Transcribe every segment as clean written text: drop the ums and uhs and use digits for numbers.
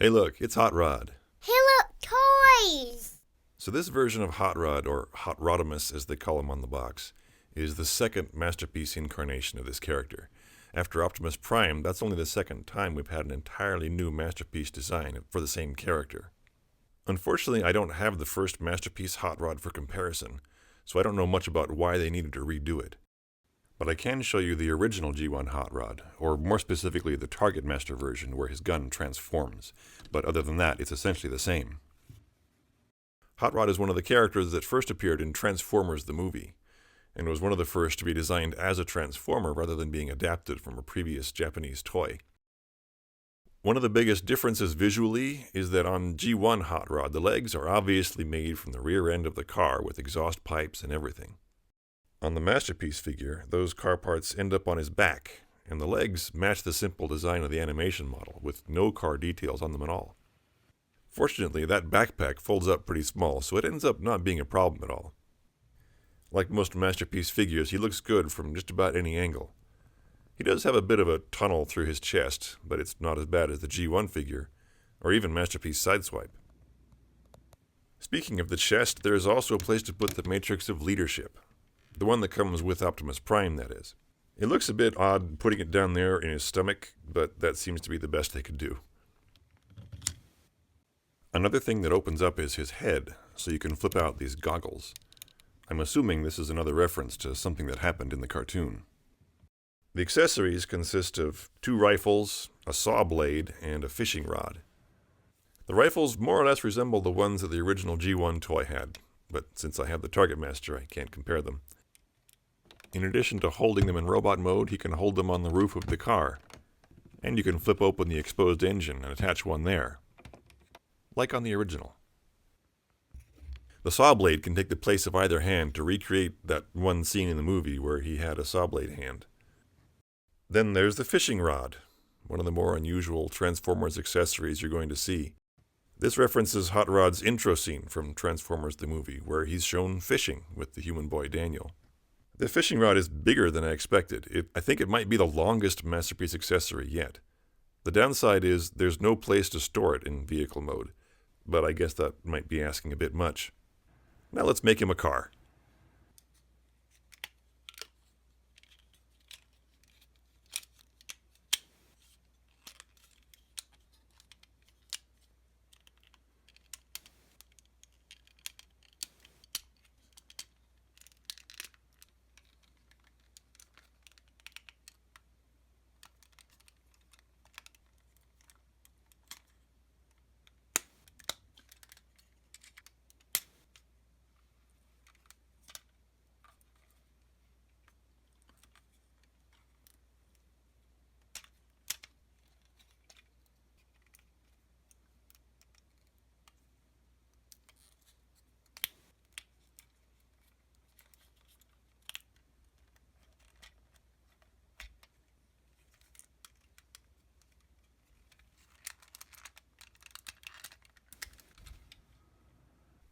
Hey look, it's Hot Rod. Hey look, toys! So this version of Hot Rod, or Hot Rodimus as they call him on the box, is the second masterpiece incarnation of this character. After Optimus Prime, that's only the second time we've had an entirely new masterpiece design for the same character. Unfortunately, I don't have the first masterpiece Hot Rod for comparison, so I don't know much about why they needed to redo it. But I can show you the original G1 Hot Rod, or more specifically the Target Master version where his gun transforms, but other than that, it's essentially the same. Hot Rod is one of the characters that first appeared in Transformers the movie, and was one of the first to be designed as a Transformer rather than being adapted from a previous Japanese toy. One of the biggest differences visually is that on G1 Hot Rod, the legs are obviously made from the rear end of the car with exhaust pipes and everything. On the Masterpiece figure, those car parts end up on his back, and the legs match the simple design of the animation model, with no car details on them at all. Fortunately, that backpack folds up pretty small, so it ends up not being a problem at all. Like most Masterpiece figures, he looks good from just about any angle. He does have a bit of a tunnel through his chest, but it's not as bad as the G1 figure, or even Masterpiece Sideswipe. Speaking of the chest, there is also a place to put the Matrix of Leadership. The one that comes with Optimus Prime, that is. It looks a bit odd putting it down there in his stomach, but that seems to be the best they could do. Another thing that opens up is his head, so you can flip out these goggles. I'm assuming this is another reference to something that happened in the cartoon. The accessories consist of 2 rifles, a saw blade, and a fishing rod. The rifles more or less resemble the ones that the original G1 toy had, but since I have the Target Master, I can't compare them. In addition to holding them in robot mode, he can hold them on the roof of the car, and you can flip open the exposed engine and attach one there, like on the original. The saw blade can take the place of either hand to recreate that one scene in the movie where he had a saw blade hand. Then there's the fishing rod, one of the more unusual Transformers accessories you're going to see. This references Hot Rod's intro scene from Transformers the movie, where he's shown fishing with the human boy Daniel. The fishing rod is bigger than I expected. I think it might be the longest Masterpiece accessory yet. The downside is there's no place to store it in vehicle mode, but I guess that might be asking a bit much. Now let's make him a car.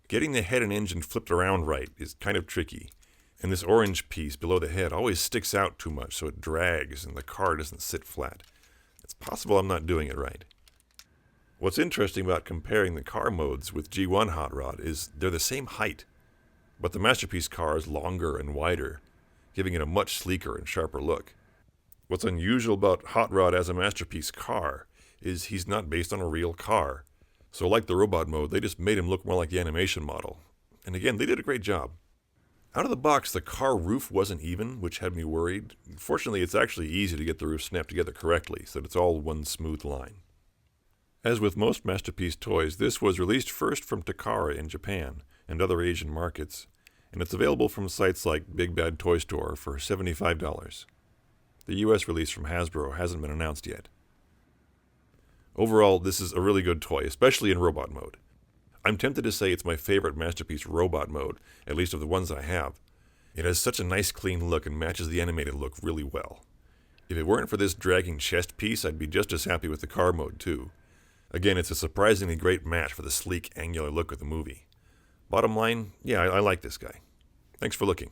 Getting the head and engine flipped around right is kind of tricky, and this orange piece below the head always sticks out too much, so it drags and the car doesn't sit flat. It's possible I'm not doing it right. What's interesting about comparing the car modes with G1 Hot Rod is they're the same height, but the Masterpiece car is longer and wider, giving it a much sleeker and sharper look. What's unusual about Hot Rod as a Masterpiece car is he's not based on a real car. So like the robot mode, they just made him look more like the animation model. And again, they did a great job. Out of the box, the car roof wasn't even, which had me worried. Fortunately, it's actually easy to get the roof snapped together correctly, so that it's all one smooth line. As with most Masterpiece toys, this was released first from Takara in Japan and other Asian markets, and it's available from sites like Big Bad Toy Store for $75. The US release from Hasbro hasn't been announced yet. Overall, this is a really good toy, especially in robot mode. I'm tempted to say it's my favorite Masterpiece robot mode, at least of the ones I have. It has such a nice clean look and matches the animated look really well. If it weren't for this dragging chest piece, I'd be just as happy with the car mode too. Again, it's a surprisingly great match for the sleek, angular look of the movie. Bottom line, yeah, I like this guy. Thanks for looking.